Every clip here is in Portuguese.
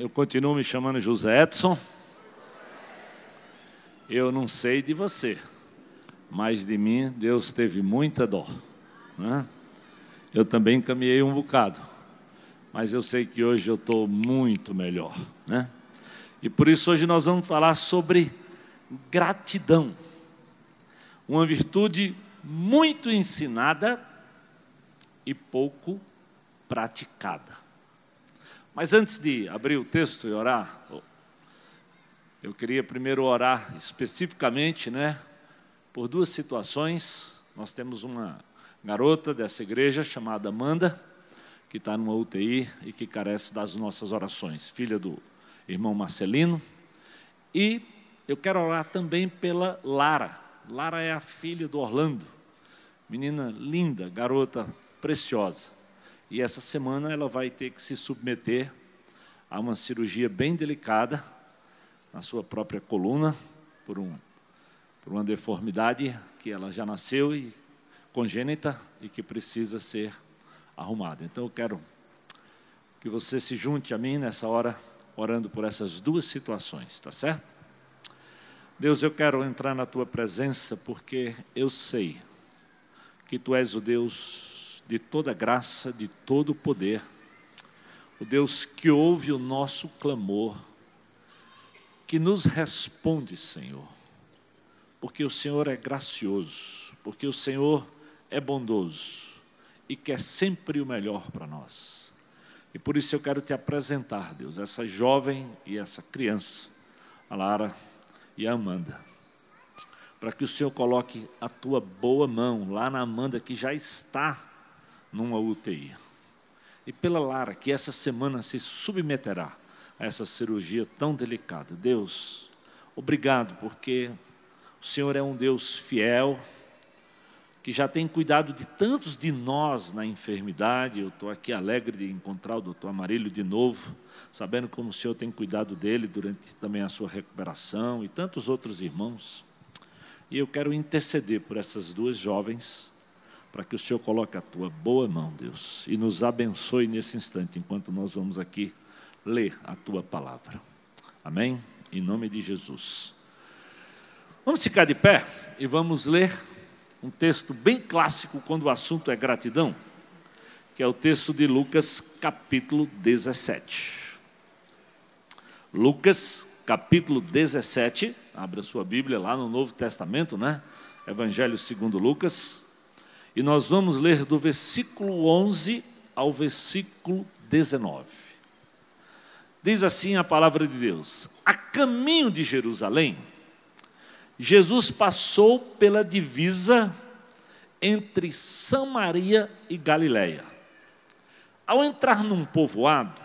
eu continuo me chamando José Edson. Eu não sei de você, mas de mim Deus teve muita dó, né? Eu também caminhei um bocado, mas eu sei que hoje eu estou muito melhor, né? E por isso hoje nós vamos falar sobre gratidão, uma virtude muito ensinada e pouco praticada. Mas antes de abrir o texto e orar, eu queria primeiro orar especificamente, né, por duas situações. Nós temos uma garota dessa igreja chamada Amanda, que está numa UTI e que carece das nossas orações, filha do irmão Marcelino. E eu quero orar também pela Lara. Lara é a filha do Orlando, menina linda, garota preciosa. E essa semana ela vai ter que se submeter a uma cirurgia bem delicada na sua própria coluna, por uma deformidade que ela já nasceu e congênita e que precisa ser arrumada. Então eu quero que você se junte a mim nessa hora, orando por essas duas situações, tá certo? Deus, eu quero entrar na Tua presença porque eu sei que Tu és o Deus de toda graça, de todo poder, o Deus que ouve o nosso clamor, que nos responde, Senhor, porque o Senhor é gracioso, porque o Senhor é bondoso e quer sempre o melhor para nós. E por isso eu quero Te apresentar, Deus, essa jovem e essa criança, a Lara e a Amanda, para que o Senhor coloque a Tua boa mão lá na Amanda, que já está numa UTI. E pela Lara, que essa semana se submeterá a essa cirurgia tão delicada. Deus, obrigado, porque o Senhor é um Deus fiel, que já tem cuidado de tantos de nós na enfermidade. Eu estou aqui alegre de encontrar o doutor Amarílio de novo, sabendo como o Senhor tem cuidado dele durante também a sua recuperação e tantos outros irmãos. E eu quero interceder por essas duas jovens, para que o Senhor coloque a Tua boa mão, Deus, e nos abençoe nesse instante, enquanto nós vamos aqui ler a Tua palavra. Amém? Em nome de Jesus. Vamos ficar de pé e vamos ler um texto bem clássico quando o assunto é gratidão, que é o texto de Lucas, capítulo 17. Lucas, capítulo 17, abra sua Bíblia lá no Novo Testamento, né? Evangelho segundo Lucas, e nós vamos ler do versículo 11 ao versículo 19. Diz assim a palavra de Deus: a caminho de Jerusalém, Jesus passou pela divisa entre Samaria e Galiléia. Ao entrar num povoado,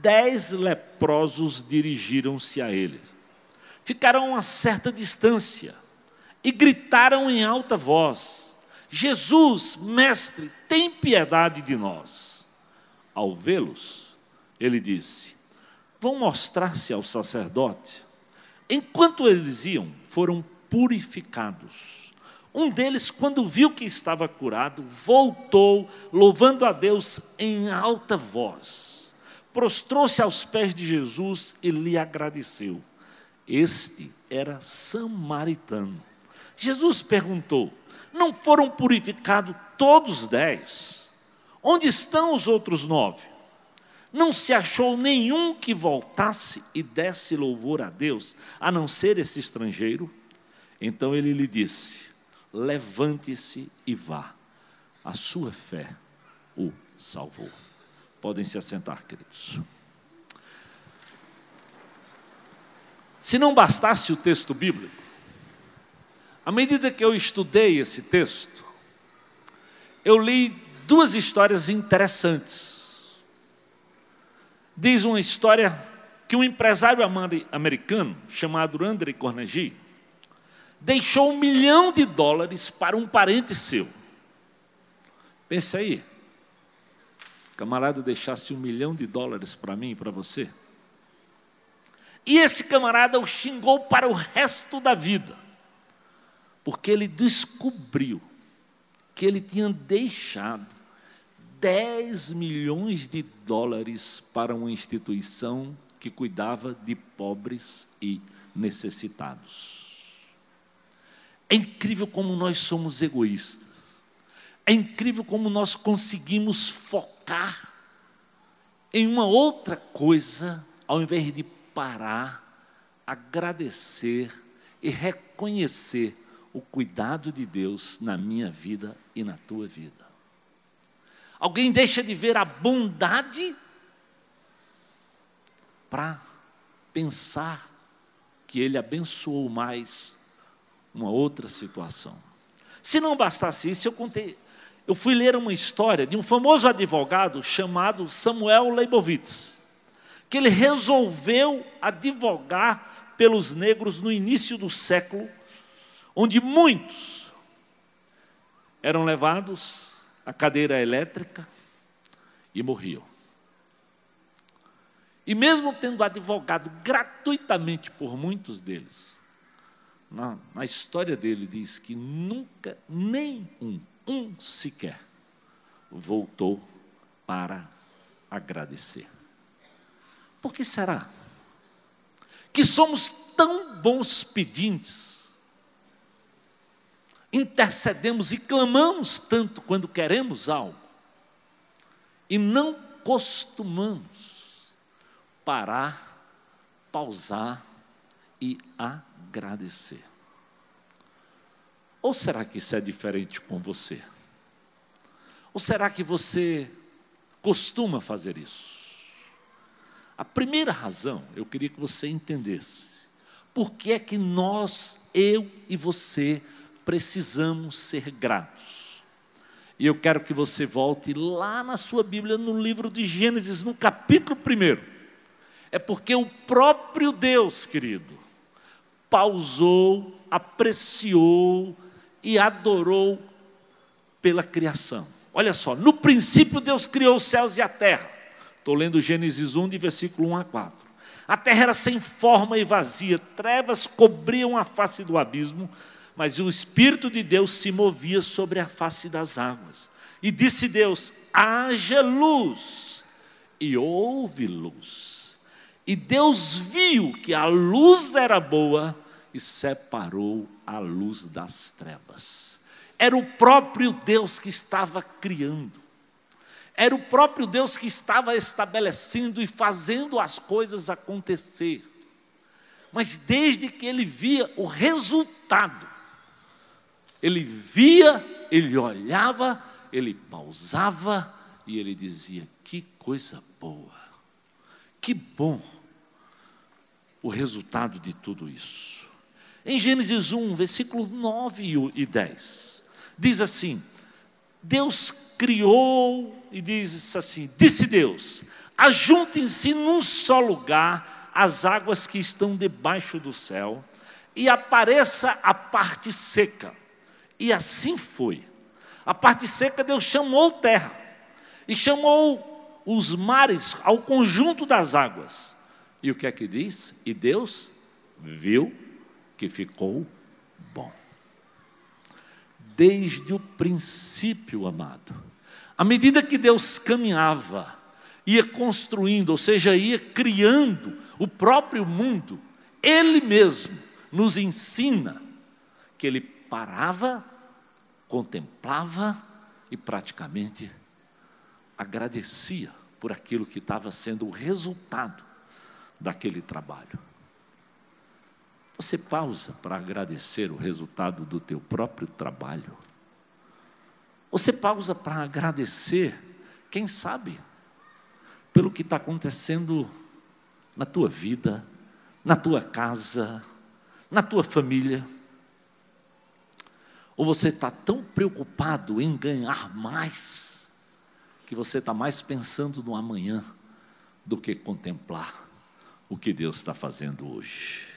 10 leprosos dirigiram-se a ele. Ficaram a uma certa distância e gritaram em alta voz: Jesus, mestre, tem piedade de nós. Ao vê-los, ele disse: vão mostrar-se ao sacerdote. Enquanto eles iam, foram purificados. Um deles, quando viu que estava curado, voltou, louvando a Deus em alta voz. Prostrou-se aos pés de Jesus e lhe agradeceu. Este era samaritano. Jesus perguntou: não foram purificados todos 10? Onde estão os outros 9? Não se achou nenhum que voltasse e desse louvor a Deus, a não ser esse estrangeiro? Então ele lhe disse: levante-se e vá, a sua fé o salvou. Podem se assentar, queridos. Se não bastasse o texto bíblico, à medida que eu estudei esse texto, eu li duas histórias interessantes. Diz uma história que um empresário americano, chamado André Carnegie, deixou $1 milhão para um parente seu. Pensa aí, camarada deixasse $1 milhão para mim e para você. E esse camarada o xingou para o resto da vida, porque ele descobriu que ele tinha deixado 10 milhões de dólares para uma instituição que cuidava de pobres e necessitados. É incrível como nós somos egoístas. É incrível como nós conseguimos focar em uma outra coisa, ao invés de parar, agradecer e reconhecer o cuidado de Deus na minha vida e na tua vida. Alguém deixa de ver a bondade para pensar que Ele abençoou mais uma outra situação. Se não bastasse isso, eu fui ler uma história de um famoso advogado chamado Samuel Leibovitz, que ele resolveu advogar pelos negros no início do século, onde muitos eram levados à cadeira elétrica e morriam. E mesmo tendo advogado gratuitamente por muitos deles, na história dele diz que nunca, nenhum, sequer, voltou para agradecer. Por que será que somos tão bons pedintes, intercedemos e clamamos tanto quando queremos algo, e não costumamos parar, pausar e agradecer? Ou será que isso é diferente com você? Ou será que você costuma fazer isso? A primeira razão, eu queria que você entendesse, por que é que nós, eu e você, precisamos ser gratos. E eu quero que você volte lá na sua Bíblia, no livro de Gênesis, no capítulo 1. É porque o próprio Deus, querido, pausou, apreciou e adorou pela criação. Olha só, no princípio Deus criou os céus e a terra. Estou lendo Gênesis 1, de versículo 1 a 4. A terra era sem forma e vazia, trevas cobriam a face do abismo, mas o Espírito de Deus se movia sobre a face das águas. E disse Deus: haja luz, e houve luz. E Deus viu que a luz era boa e separou a luz das trevas. Era o próprio Deus que estava criando. Era o próprio Deus que estava estabelecendo e fazendo as coisas acontecer. Mas desde que ele via o resultado, ele via, ele olhava, ele pausava e ele dizia: que coisa boa, que bom o resultado de tudo isso. Em Gênesis 1, versículo 9 e 10, diz assim: Deus criou e diz assim, disse Deus: ajuntem-se num só lugar as águas que estão debaixo do céu, e apareça a parte seca. E assim foi. A parte seca Deus chamou terra, e chamou os mares ao conjunto das águas. E o que é que diz? E Deus viu que ficou bom. Desde o princípio, amado, à medida que Deus caminhava, ia construindo, ou seja, ia criando o próprio mundo, Ele mesmo nos ensina que Ele parava, contemplava e praticamente agradecia por aquilo que estava sendo o resultado daquele trabalho. Você pausa para agradecer o resultado do teu próprio trabalho? Você pausa para agradecer, quem sabe, pelo que está acontecendo na tua vida, na tua casa, na tua família? Ou você está tão preocupado em ganhar mais, que você está mais pensando no amanhã do que contemplar o que Deus está fazendo hoje?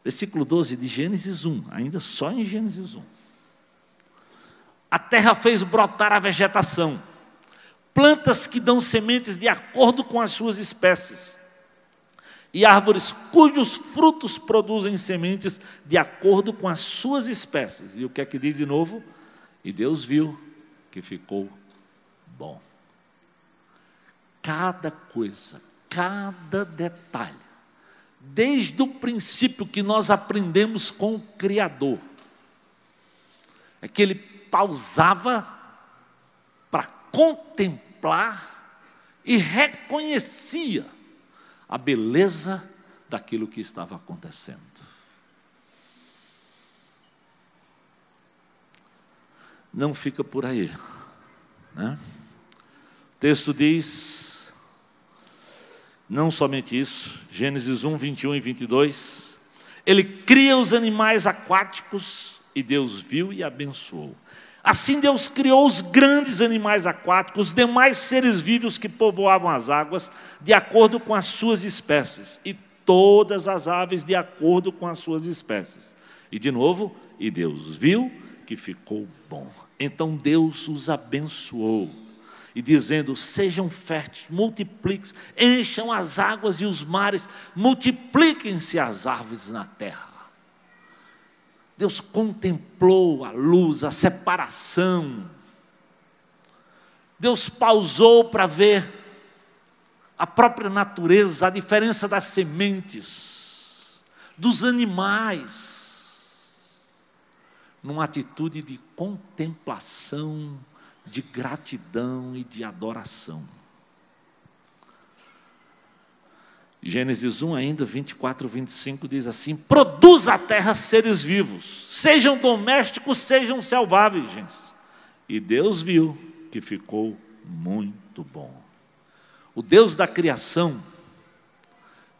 Versículo 12 de Gênesis 1, ainda só em Gênesis 1. A terra fez brotar a vegetação, plantas que dão sementes de acordo com as suas espécies, e árvores cujos frutos produzem sementes de acordo com as suas espécies. E o que é que diz de novo? E Deus viu que ficou bom. Cada coisa, cada detalhe, desde o princípio que nós aprendemos com o Criador, é que ele pausava para contemplar e reconhecia a beleza daquilo que estava acontecendo. Não fica por aí, né? O texto diz, não somente isso, Gênesis 1, 21 e 22, ele cria os animais aquáticos e Deus viu e abençoou. Assim Deus criou os grandes animais aquáticos, os demais seres vivos que povoavam as águas, de acordo com as suas espécies, e todas as aves de acordo com as suas espécies. E de novo, e Deus viu que ficou bom. Então Deus os abençoou, e dizendo, sejam férteis, multipliquem-se, encham as águas e os mares, multipliquem-se as árvores na terra. Deus contemplou a luz, a separação. Deus pausou para ver a própria natureza, a diferença das sementes, dos animais, numa atitude de contemplação, de gratidão e de adoração. Gênesis 1 ainda, 24, 25 diz assim, produz a terra seres vivos, sejam domésticos, sejam selvagens. E Deus viu que ficou muito bom. O Deus da criação,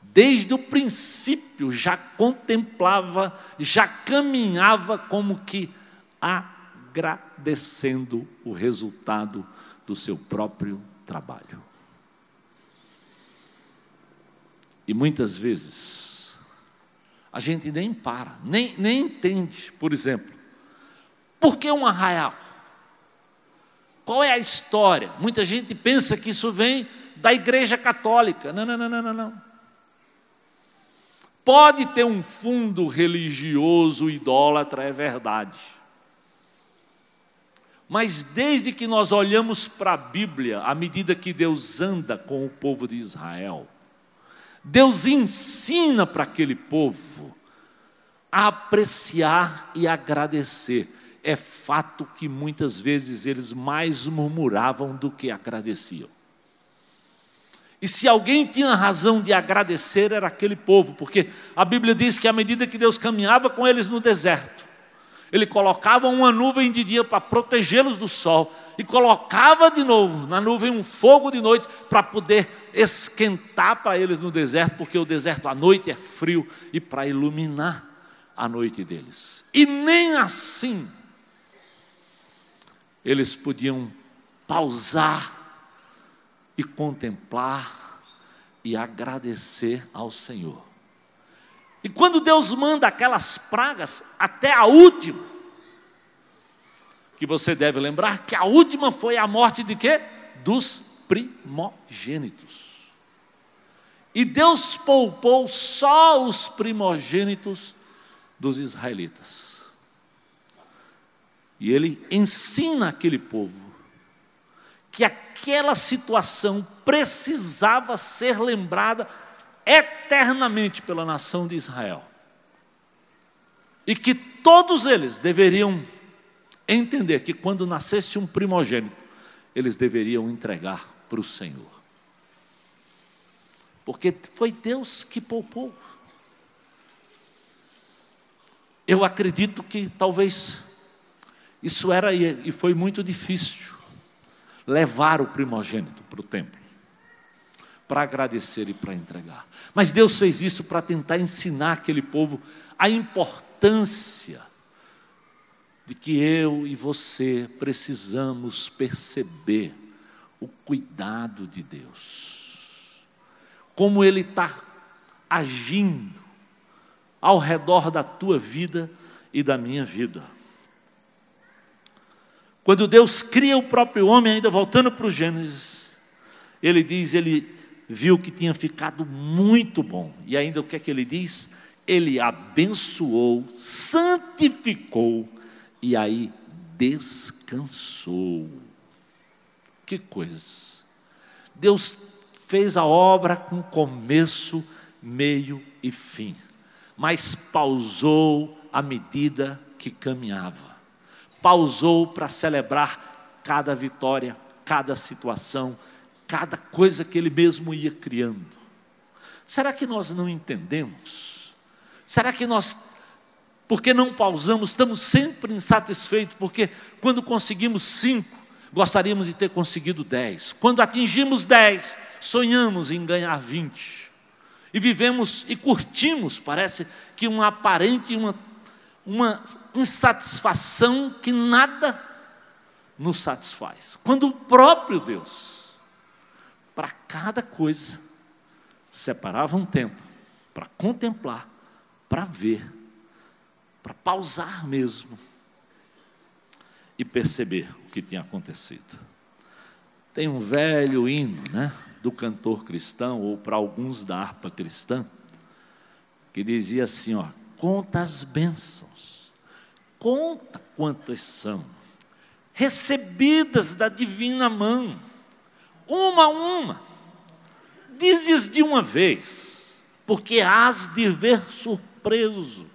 desde o princípio, já contemplava, já caminhava como que agradecendo o resultado do seu próprio trabalho. E muitas vezes, a gente nem para, nem entende, por exemplo, por que um arraial? Qual é a história? Muita gente pensa que isso vem da Igreja Católica. Não. Pode ter um fundo religioso, idólatra, é verdade. Mas desde que nós olhamos para a Bíblia, à medida que Deus anda com o povo de Israel, Deus ensina para aquele povo a apreciar e agradecer. É fato que muitas vezes eles mais murmuravam do que agradeciam. E se alguém tinha razão de agradecer, era aquele povo, porque a Bíblia diz que à medida que Deus caminhava com eles no deserto, Ele colocava uma nuvem de dia para protegê-los do sol, e colocava de novo na nuvem um fogo de noite para poder esquentar para eles no deserto, porque o deserto à noite é frio, e para iluminar a noite deles. E nem assim eles podiam pausar e contemplar e agradecer ao Senhor. E quando Deus manda aquelas pragas, até a última, que você deve lembrar que a última foi a morte de quê? Dos primogênitos. E Deus poupou só os primogênitos dos israelitas. E Ele ensina aquele povo que aquela situação precisava ser lembrada eternamente pela nação de Israel. E que todos eles deveriam entender que quando nascesse um primogênito, eles deveriam entregar para o Senhor. Porque foi Deus que poupou. Eu acredito que talvez isso era e foi muito difícil, levar o primogênito para o templo, para agradecer e para entregar. Mas Deus fez isso para tentar ensinar aquele povo a importância de que eu e você precisamos perceber o cuidado de Deus, como Ele está agindo ao redor da tua vida e da minha vida. Quando Deus cria o próprio homem, ainda voltando para o Gênesis, Ele diz, Ele viu que tinha ficado muito bom. E ainda o que é que Ele diz? Ele abençoou, santificou e aí descansou. Que coisa! Deus fez a obra com começo, meio e fim, mas pausou à medida que caminhava. Pausou para celebrar cada vitória, cada situação, cada coisa que Ele mesmo ia criando. Será que nós não entendemos? Será que nós, porque não pausamos, estamos sempre insatisfeitos? Porque quando conseguimos 5, gostaríamos de ter conseguido 10. Quando atingimos 10, sonhamos em ganhar 20. E vivemos e curtimos, parece que uma aparente, uma insatisfação que nada nos satisfaz. Quando o próprio Deus, para cada coisa, separava um tempo para contemplar, para ver, para pausar mesmo e perceber o que tinha acontecido. Tem um velho hino, do cantor cristão, ou para alguns da harpa cristã, que dizia assim, conta as bênçãos, conta quantas são, recebidas da divina mão, uma a uma, dizes de uma vez, porque hás de ver surpreso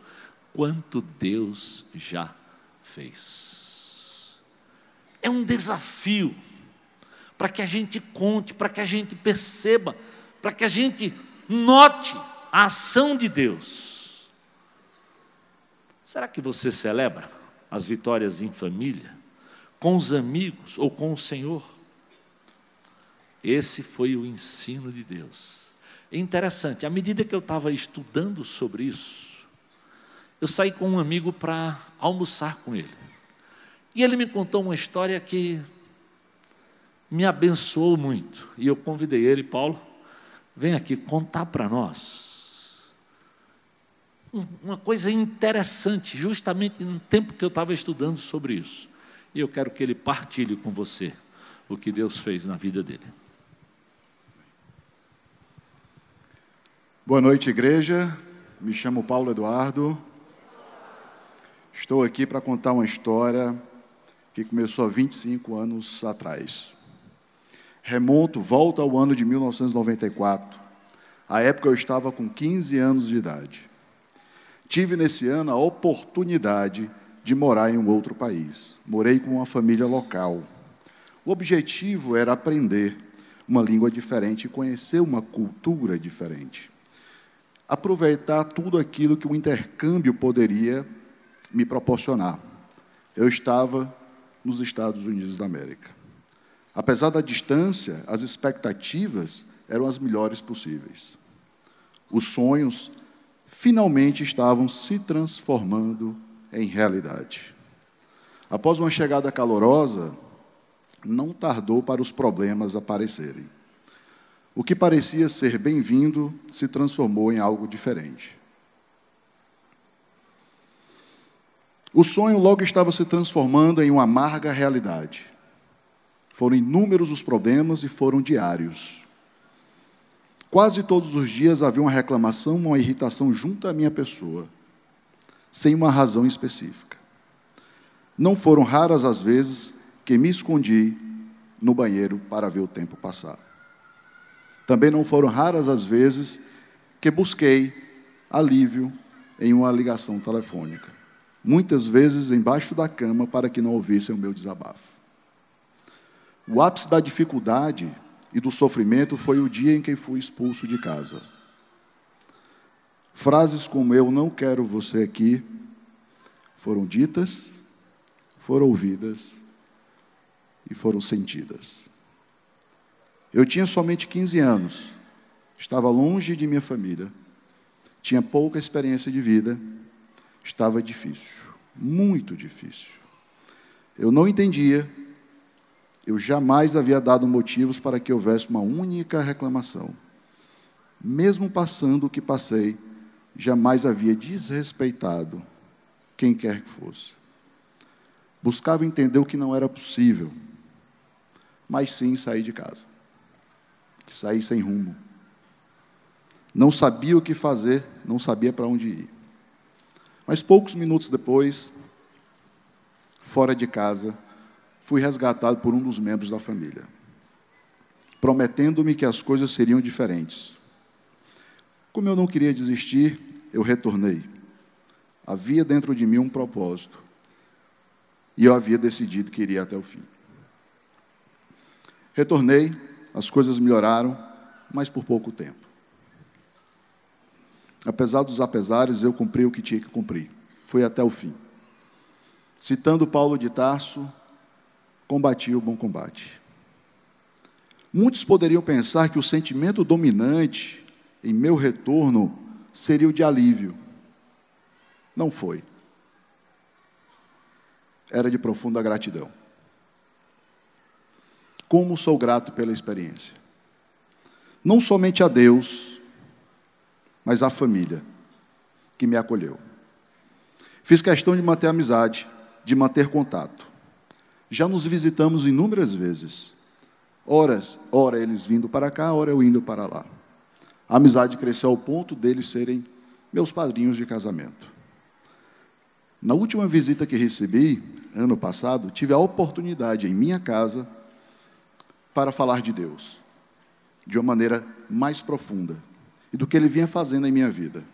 quanto Deus já fez. É um desafio para que a gente conte, para que a gente perceba, para que a gente note a ação de Deus. Será que você celebra as vitórias em família, com os amigos ou com o Senhor? Esse foi o ensino de Deus. É interessante, à medida que eu estava estudando sobre isso, eu saí com um amigo para almoçar com ele. E ele me contou uma história que me abençoou muito. E eu convidei ele, Paulo, vem aqui contar para nós uma coisa interessante, justamente no tempo que eu estava estudando sobre isso. E eu quero que ele partilhe com você o que Deus fez na vida dele. Boa noite, igreja. Me chamo Paulo Eduardo. Estou aqui para contar uma história que começou há 25 anos atrás. Volto ao ano de 1994. À época eu estava com 15 anos de idade. Tive nesse ano a oportunidade de morar em um outro país. Morei com uma família local. O objetivo era aprender uma língua diferente e conhecer uma cultura diferente. Aproveitar tudo aquilo que o intercâmbio poderia me proporcionar. Eu estava nos Estados Unidos da América. Apesar da distância, as expectativas eram as melhores possíveis. Os sonhos finalmente estavam se transformando em realidade. Após uma chegada calorosa, não tardou para os problemas aparecerem. O que parecia ser bem-vindo se transformou em algo diferente. O sonho logo estava se transformando em uma amarga realidade. Foram inúmeros os problemas e foram diários. Quase todos os dias havia uma reclamação, uma irritação junto à minha pessoa, sem uma razão específica. Não foram raras as vezes que me escondi no banheiro para ver o tempo passar. Também não foram raras as vezes que busquei alívio em uma ligação telefônica. Muitas vezes embaixo da cama para que não ouvissem o meu desabafo. O ápice da dificuldade e do sofrimento foi o dia em que fui expulso de casa. Frases como "eu não quero você aqui" foram ditas, foram ouvidas e foram sentidas. Eu tinha somente 15 anos, estava longe de minha família, tinha pouca experiência de vida, estava difícil, muito difícil. Eu não entendia. Eu jamais havia dado motivos para que houvesse uma única reclamação. Mesmo passando o que passei, jamais havia desrespeitado quem quer que fosse. Buscava entender o que não era possível, mas sim sair de casa. Saí sem rumo. Não sabia o que fazer, não sabia para onde ir. Mas poucos minutos depois, fora de casa, fui resgatado por um dos membros da família, prometendo-me que as coisas seriam diferentes. Como eu não queria desistir, eu retornei. Havia dentro de mim um propósito, e eu havia decidido que iria até o fim. Retornei, as coisas melhoraram, mas por pouco tempo. Apesar dos apesares, eu cumpri o que tinha que cumprir. Fui até o fim. Citando Paulo de Tarso, combati o bom combate. Muitos poderiam pensar que o sentimento dominante em meu retorno seria o de alívio. Não foi. Era de profunda gratidão. Como sou grato pela experiência. Não somente a Deus, mas à família que me acolheu. Fiz questão de manter a amizade, de manter contato. Já nos visitamos inúmeras vezes. Ora eles vindo para cá, ora eu indo para lá. A amizade cresceu ao ponto deles serem meus padrinhos de casamento. Na última visita que recebi, ano passado, tive a oportunidade em minha casa para falar de Deus, de uma maneira mais profunda, e do que Ele vinha fazendo em minha vida,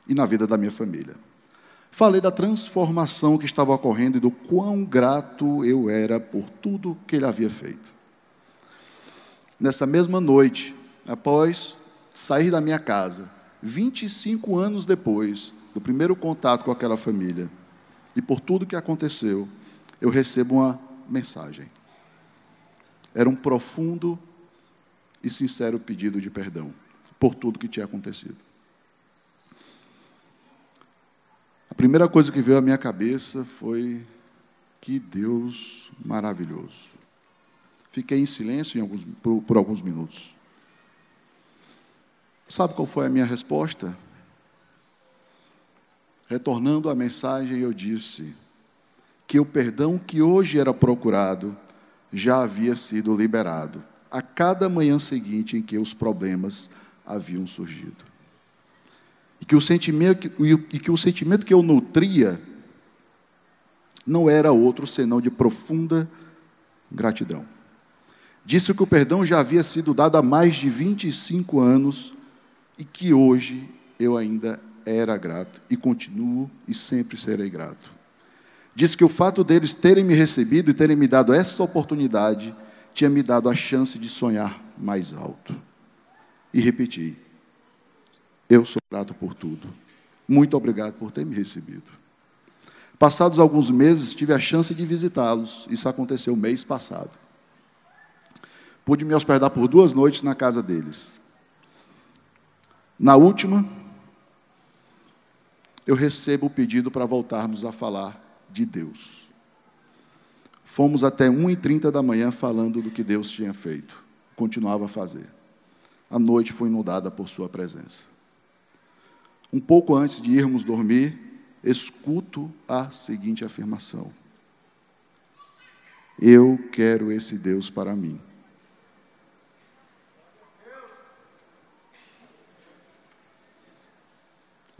e na vida da minha família. Falei da transformação que estava ocorrendo e do quão grato eu era por tudo que Ele havia feito. Nessa mesma noite, após sair da minha casa, 25 anos depois do primeiro contato com aquela família, e por tudo que aconteceu, eu recebo uma mensagem. Era um profundo e sincero pedido de perdão por tudo que tinha acontecido. A primeira coisa que veio à minha cabeça foi: que Deus maravilhoso. Fiquei em silêncio por alguns minutos. Sabe qual foi a minha resposta? Retornando à mensagem, eu disse que o perdão que hoje era procurado já havia sido liberado a cada manhã seguinte em que os problemas haviam surgido. E que o sentimento que eu nutria não era outro senão de profunda gratidão. Disse que o perdão já havia sido dado há mais de 25 anos e que hoje eu ainda era grato e continuo e sempre serei grato. Disse que o fato deles terem me recebido e terem me dado essa oportunidade tinha me dado a chance de sonhar mais alto. E repeti: eu sou grato por tudo. Muito obrigado por ter me recebido. Passados alguns meses, tive a chance de visitá-los. Isso aconteceu mês passado. Pude me hospedar por 2 noites na casa deles. Na última, eu recebo o pedido para voltarmos a falar de Deus. Fomos até 1h30 da manhã falando do que Deus tinha feito. Continuava a fazer. A noite foi inundada por sua presença. Um pouco antes de irmos dormir, escuto a seguinte afirmação: eu quero esse Deus para mim.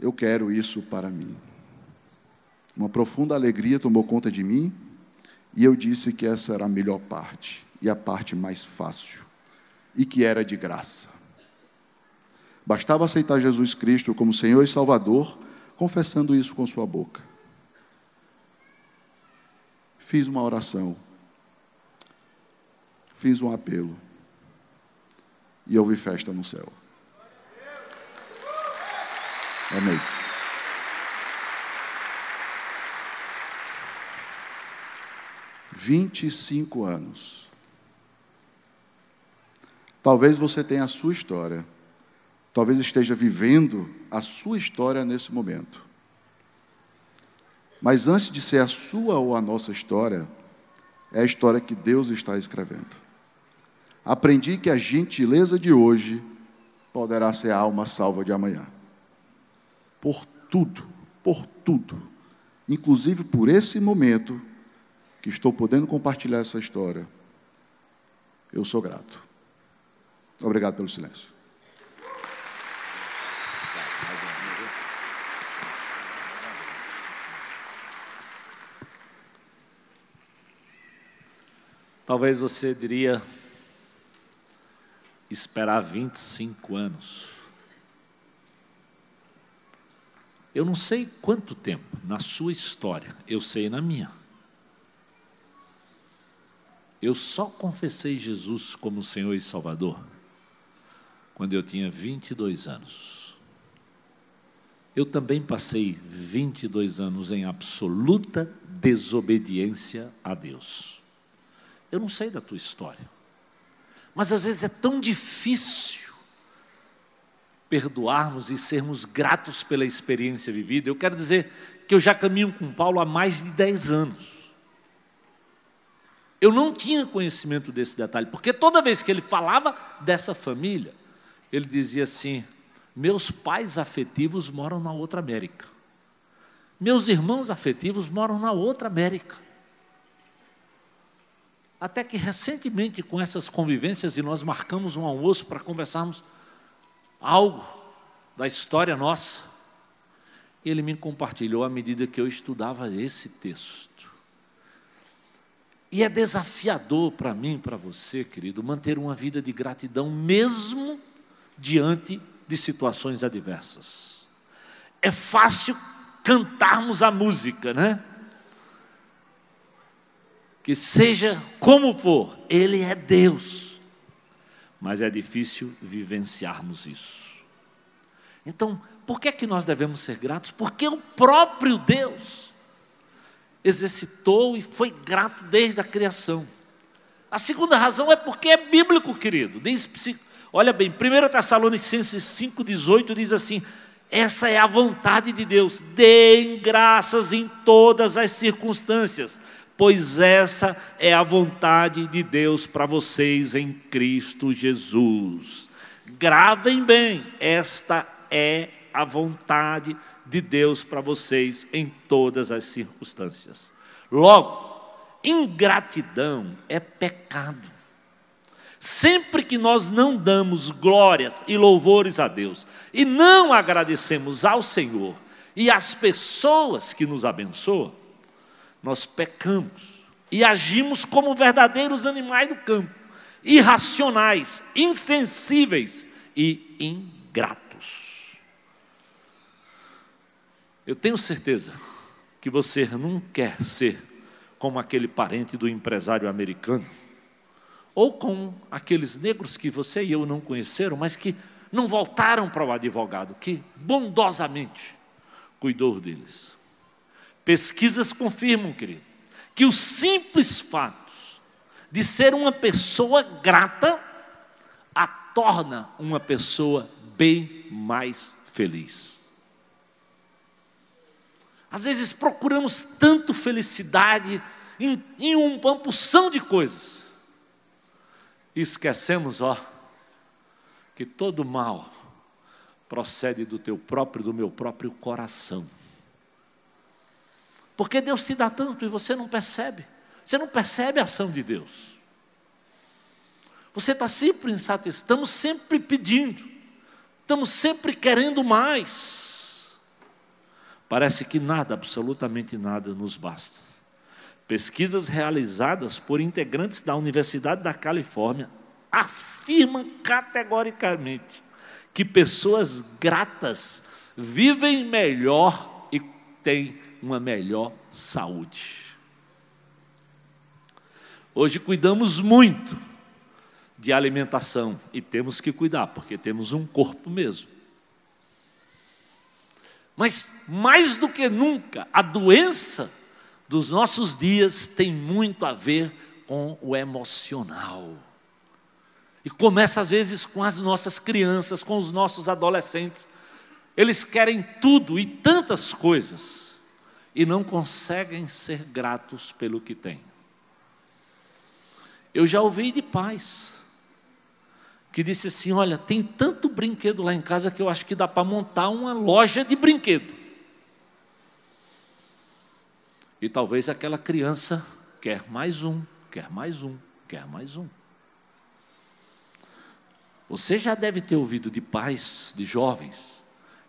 Eu quero isso para mim. Uma profunda alegria tomou conta de mim, e eu disse que essa era a melhor parte, e a parte mais fácil, e que era de graça. Bastava aceitar Jesus Cristo como Senhor e Salvador, confessando isso com sua boca. Fiz uma oração, fiz um apelo, e houve festa no céu. Amém. "25 anos. Talvez você tenha a sua história. Talvez esteja vivendo a sua história nesse momento. Mas antes de ser a sua ou a nossa história, é a história que Deus está escrevendo. Aprendi que a gentileza de hoje poderá ser a alma salva de amanhã. Por tudo, inclusive por esse momento que estou podendo compartilhar essa história, eu sou grato. Obrigado pelo silêncio. Talvez você diria esperar 25 anos. Eu não sei quanto tempo na sua história, eu sei na minha. Eu só confessei Jesus como Senhor e Salvador quando eu tinha 22 anos. Eu também passei 22 anos em absoluta desobediência a Deus. Eu não sei da tua história, mas às vezes é tão difícil perdoarmos e sermos gratos pela experiência vivida. Eu quero dizer que eu já caminho com Paulo há mais de 10 anos. Eu não tinha conhecimento desse detalhe, porque toda vez que ele falava dessa família, ele dizia assim: meus pais afetivos moram na outra América. Meus irmãos afetivos moram na outra América. Até que recentemente, com essas convivências, e nós marcamos um almoço para conversarmos algo da história nossa, ele me compartilhou à medida que eu estudava esse texto. E é desafiador para mim, para você, querido, manter uma vida de gratidão, mesmo diante de situações adversas. É fácil cantarmos a música, né? Que seja como for, Ele é Deus. Mas é difícil vivenciarmos isso. Então, por que é que nós devemos ser gratos? Porque o próprio Deus exercitou e foi grato desde a criação. A segunda razão é porque é bíblico, querido. Olha bem, 1 Tessalonicenses 5,18 diz assim: essa é a vontade de Deus, deem graças em todas as circunstâncias, pois essa é a vontade de Deus para vocês em Cristo Jesus. Gravem bem, esta é a vontade de Deus para vocês em todas as circunstâncias. Logo, ingratidão é pecado. Sempre que nós não damos glórias e louvores a Deus e não agradecemos ao Senhor e às pessoas que nos abençoam, nós pecamos e agimos como verdadeiros animais do campo, irracionais, insensíveis e ingratos. Eu tenho certeza que você não quer ser como aquele parente do empresário americano, ou com aqueles negros que você e eu não conheceram, mas que não voltaram para o advogado, que bondosamente cuidou deles. Pesquisas confirmam, querido, que os simples fatos de ser uma pessoa grata a torna uma pessoa bem mais feliz. Às vezes procuramos tanto felicidade em uma porção de coisas e esquecemos, que todo mal procede do meu próprio coração. Porque Deus te dá tanto e você não percebe. Você não percebe a ação de Deus. Você está sempre insatisfeito, estamos sempre pedindo, estamos sempre querendo mais. Parece que nada, absolutamente nada, nos basta. Pesquisas realizadas por integrantes da Universidade da Califórnia afirmam categoricamente que pessoas gratas vivem melhor e têm uma melhor saúde. Hoje cuidamos muito de alimentação e temos que cuidar, porque temos um corpo mesmo. Mas, mais do que nunca, a doença dos nossos dias tem muito a ver com o emocional. E começa, às vezes, com as nossas crianças, com os nossos adolescentes. Eles querem tudo e tantas coisas, e não conseguem ser gratos pelo que têm. Eu já ouvi de pais que disse assim: olha, tem tanto brinquedo lá em casa que eu acho que dá para montar uma loja de brinquedo. E talvez aquela criança quer mais um, quer mais um, quer mais um. Você já deve ter ouvido de pais, de jovens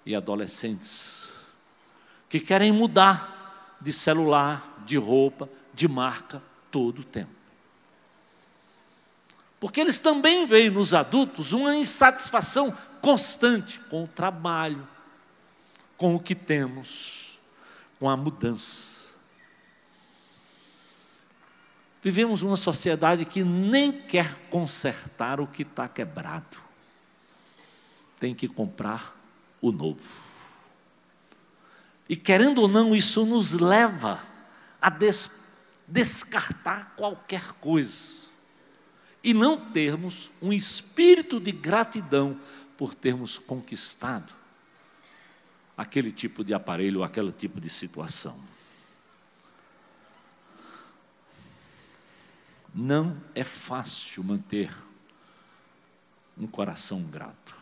e adolescentes que querem mudar de celular, de roupa, de marca todo o tempo. Porque eles também veem nos adultos uma insatisfação constante com o trabalho, com o que temos, com a mudança. Vivemos uma sociedade que nem quer consertar o que está quebrado. Tem que comprar o novo. E querendo ou não, isso nos leva a descartar qualquer coisa. E não termos um espírito de gratidão por termos conquistado aquele tipo de aparelho, aquele tipo de situação. Não é fácil manter um coração grato.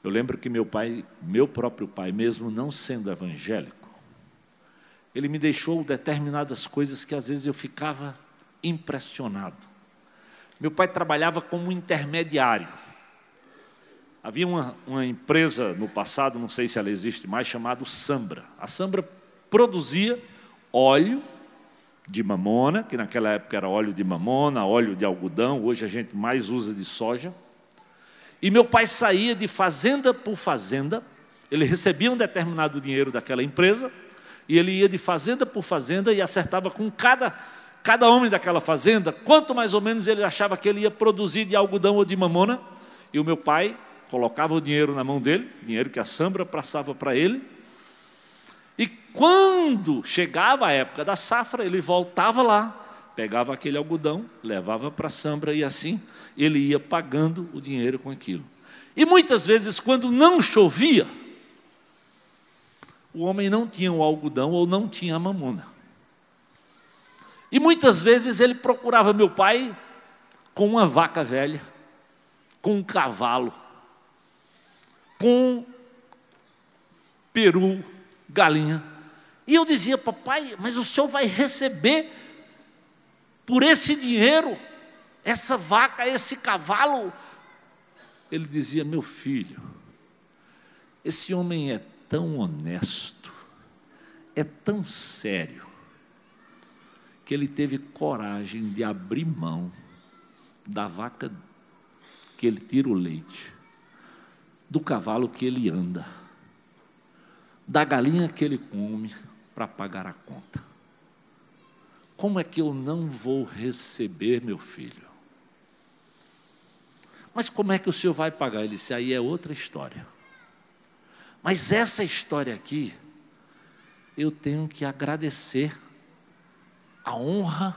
Eu lembro que meu próprio pai, mesmo não sendo evangélico, ele me deixou determinadas coisas que às vezes eu ficava impressionado. Meu pai trabalhava como intermediário. Havia uma empresa no passado, não sei se ela existe mais, chamada Sambra. A Sambra produzia óleo de mamona, que naquela época era óleo de mamona, óleo de algodão, hoje a gente mais usa de soja. E meu pai saía de fazenda por fazenda, ele recebia um determinado dinheiro daquela empresa, e ele ia de fazenda por fazenda e acertava com cada homem daquela fazenda, quanto mais ou menos ele achava que ele ia produzir de algodão ou de mamona, e o meu pai colocava o dinheiro na mão dele, dinheiro que a Sambra passava para ele, e quando chegava a época da safra, ele voltava lá, pegava aquele algodão, levava para a Sambra e assim ele ia pagando o dinheiro com aquilo. E muitas vezes, quando não chovia, o homem não tinha o algodão ou não tinha a mamona. E muitas vezes ele procurava meu pai com uma vaca velha, com um cavalo, com peru, galinha. E eu dizia: papai, mas o senhor vai receber por esse dinheiro, essa vaca, esse cavalo? Ele dizia: meu filho, esse homem é tão honesto, é tão sério, que ele teve coragem de abrir mão da vaca que ele tira o leite, do cavalo que ele anda, da galinha que ele come para pagar a conta. Como é que eu não vou receber, meu filho? Mas como é que o senhor vai pagar? Ele disse: aí é outra história. Mas essa história aqui, eu tenho que agradecer a honra,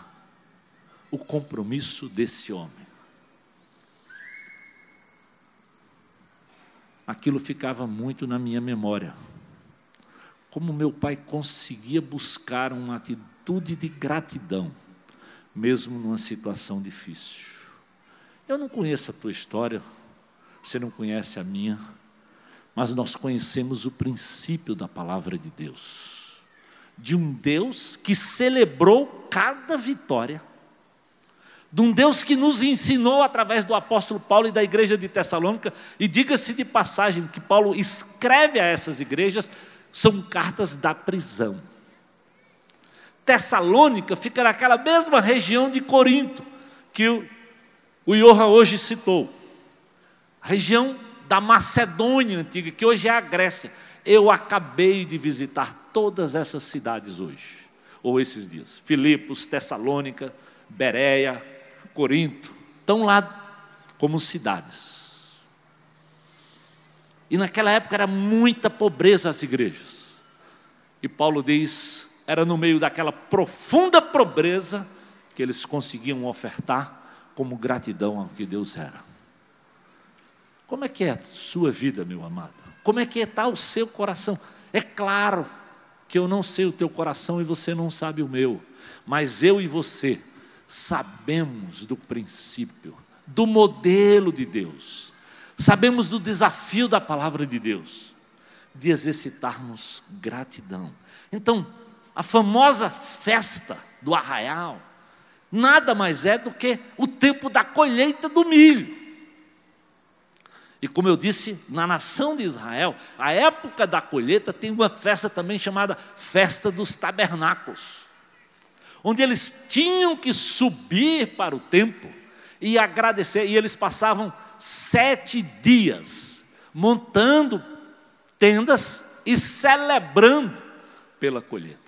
o compromisso desse homem. Aquilo ficava muito na minha memória. Como meu pai conseguia buscar uma atitude de gratidão, mesmo numa situação difícil. Eu não conheço a tua história, você não conhece a minha, mas nós conhecemos o princípio da palavra de Deus, de um Deus que celebrou cada vitória, de um Deus que nos ensinou através do apóstolo Paulo e da igreja de Tessalônica. E diga-se de passagem que Paulo escreve a essas igrejas, são cartas da prisão. Tessalônica fica naquela mesma região de Corinto, que o Johan hoje citou, a região da Macedônia antiga, que hoje é a Grécia. Eu acabei de visitar todas essas cidades hoje, ou esses dias. Filipos, Tessalônica, Bereia, Corinto, estão lá como cidades. E naquela época era muita pobreza as igrejas. E Paulo diz, era no meio daquela profunda pobreza que eles conseguiam ofertar como gratidão ao que Deus era. Como é que é a sua vida, meu amado? Como é que está o seu coração? É claro que eu não sei o teu coração e você não sabe o meu, mas eu e você sabemos do princípio, do modelo de Deus, sabemos do desafio da palavra de Deus, de exercitarmos gratidão. Então, a famosa festa do arraial nada mais é do que o tempo da colheita do milho. E como eu disse, na nação de Israel, a época da colheita tem uma festa também chamada Festa dos Tabernáculos, onde eles tinham que subir para o templo e agradecer, e eles passavam 7 dias montando tendas e celebrando pela colheita.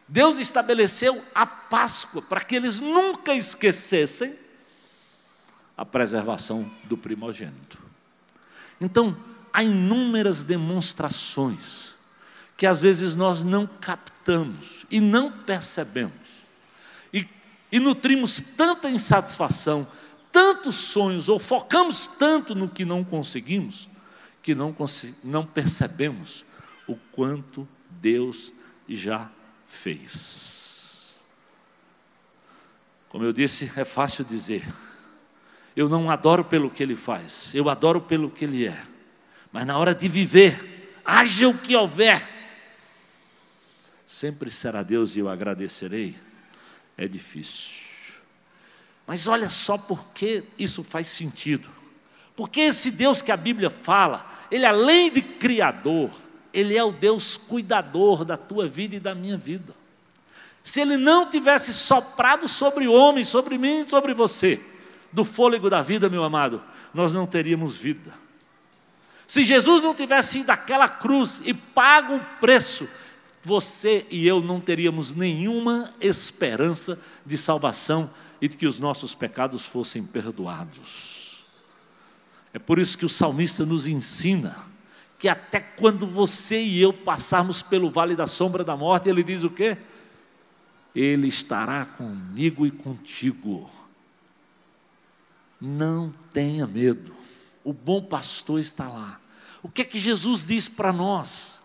Deus estabeleceu a Páscoa para que eles nunca esquecessem a preservação do primogênito. Então, há inúmeras demonstrações que às vezes nós não captamos e não percebemos. E nutrimos tanta insatisfação, tantos sonhos, ou focamos tanto no que não conseguimos, que não percebemos o quanto Deus já fez. Como eu disse, é fácil dizer, eu não adoro pelo que Ele faz, eu adoro pelo que Ele é. Mas na hora de viver, haja o que houver, sempre será Deus e eu agradecerei. É difícil. Mas olha só por que isso faz sentido. Porque esse Deus que a Bíblia fala, Ele além de Criador, Ele é o Deus cuidador da tua vida e da minha vida. Se Ele não tivesse soprado sobre o homem, sobre mim e sobre você, do fôlego da vida, meu amado, nós não teríamos vida. Se Jesus não tivesse ido àquela cruz e pago o preço, você e eu não teríamos nenhuma esperança de salvação e de que os nossos pecados fossem perdoados. É por isso que o salmista nos ensina que até quando você e eu passarmos pelo vale da sombra da morte, ele diz o quê? Ele estará comigo e contigo. Não tenha medo. O bom pastor está lá. O que é que Jesus diz para nós?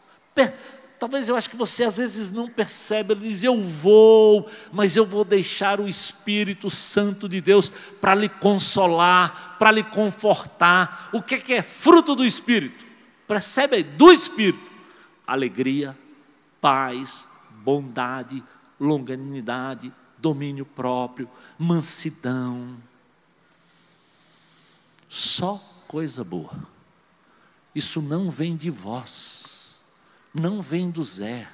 Talvez eu acho que você às vezes não percebe. Ele diz, eu vou, mas eu vou deixar o Espírito Santo de Deus para lhe consolar, para lhe confortar. O que é fruto do Espírito? Percebe aí, do Espírito. Alegria, paz, bondade, longanimidade, domínio próprio, mansidão. Só coisa boa. Isso não vem de vós, não vem do Zé,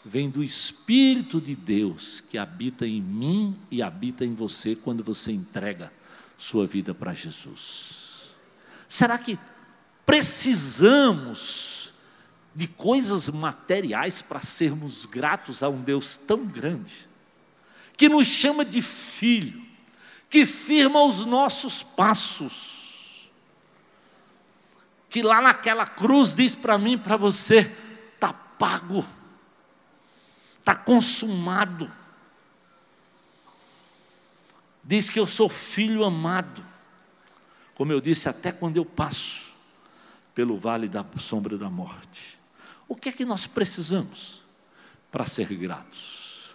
vem do Espírito de Deus que habita em mim e habita em você quando você entrega sua vida para Jesus. Será que precisamos de coisas materiais para sermos gratos a um Deus tão grande, que nos chama de filho, que firma os nossos passos, que lá naquela cruz diz para mim e para você, está pago, está consumado, diz que eu sou filho amado, como eu disse, até quando eu passo pelo vale da sombra da morte. O que é que nós precisamos para ser gratos?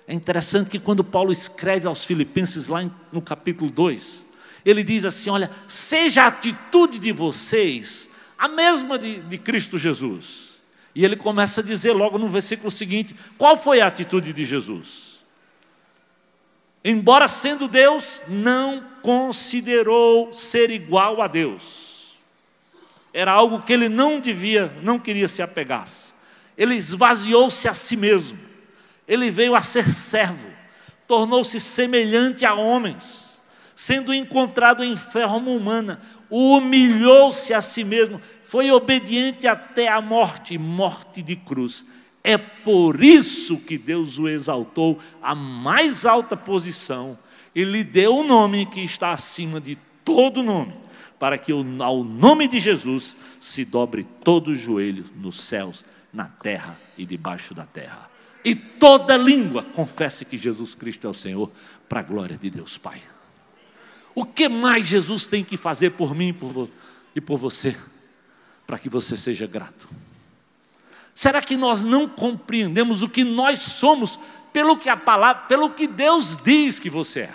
É interessante que quando Paulo escreve aos Filipenses, lá no capítulo 2, ele diz assim, olha, seja a atitude de vocês a mesma de Cristo Jesus. E ele começa a dizer logo no versículo seguinte, qual foi a atitude de Jesus? Embora sendo Deus, não considerou ser igual a Deus. Era algo que ele não queria se apegar. Ele esvaziou-se a si mesmo. Ele veio a ser servo. Tornou-se semelhante a homens. Sendo encontrado em forma humana, humilhou-se a si mesmo. Foi obediente até a morte, morte de cruz. É por isso que Deus o exaltou à mais alta posição. E lhe deu o nome que está acima de todo nome, para que ao nome de Jesus se dobre todo o joelho nos céus, na terra e debaixo da terra. E toda língua confesse que Jesus Cristo é o Senhor, para a glória de Deus Pai. O que mais Jesus tem que fazer por mim e por você, para que você seja grato? Será que nós não compreendemos o que nós somos pelo que a palavra, pelo que Deus diz que você é?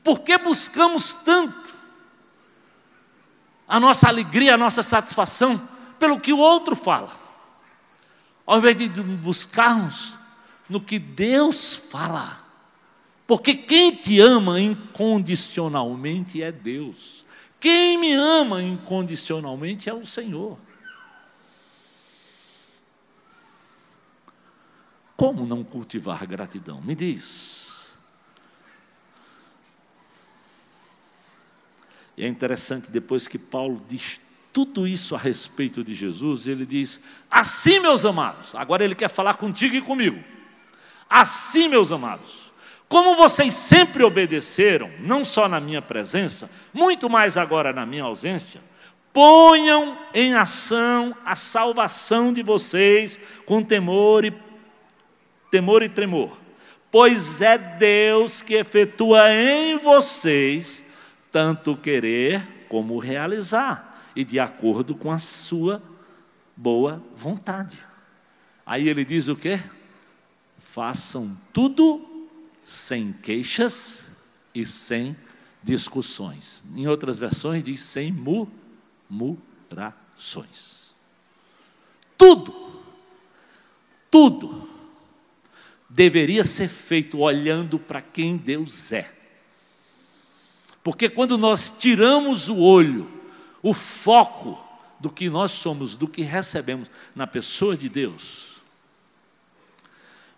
Por que buscamos tanto a nossa alegria, a nossa satisfação pelo que o outro fala, ao invés de buscarmos no que Deus fala? Porque quem te ama incondicionalmente é Deus. Quem me ama incondicionalmente é o Senhor. Como não cultivar gratidão? Me diz. E é interessante, depois que Paulo diz tudo isso a respeito de Jesus, ele diz: assim, meus amados, agora ele quer falar contigo e comigo. Assim, meus amados, como vocês sempre obedeceram, não só na minha presença, muito mais agora na minha ausência, ponham em ação a salvação de vocês com temor e tremor, pois é Deus que efetua em vocês tanto querer como realizar, e de acordo com a sua boa vontade. Aí ele diz o quê? Façam tudo sem queixas e sem discussões. Em outras versões diz sem murmurações. Tudo deveria ser feito olhando para quem Deus é. Porque quando nós tiramos o olho, o foco do que nós somos, do que recebemos na pessoa de Deus,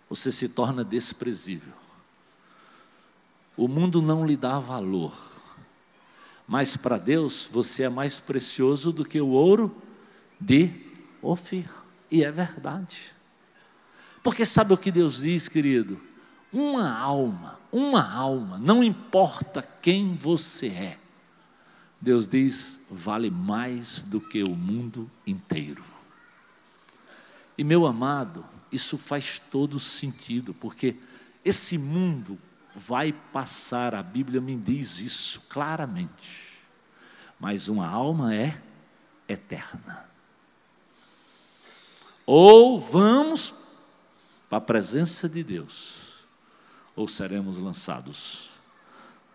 você se torna desprezível. O mundo não lhe dá valor, mas para Deus você é mais precioso do que o ouro de Ofir. E é verdade. Porque sabe o que Deus diz, querido? Uma alma, não importa quem você é, Deus diz, vale mais do que o mundo inteiro. E meu amado, isso faz todo sentido, porque esse mundo vai passar, a Bíblia me diz isso claramente, mas uma alma é eterna. Ou vamos para a presença de Deus, ou seremos lançados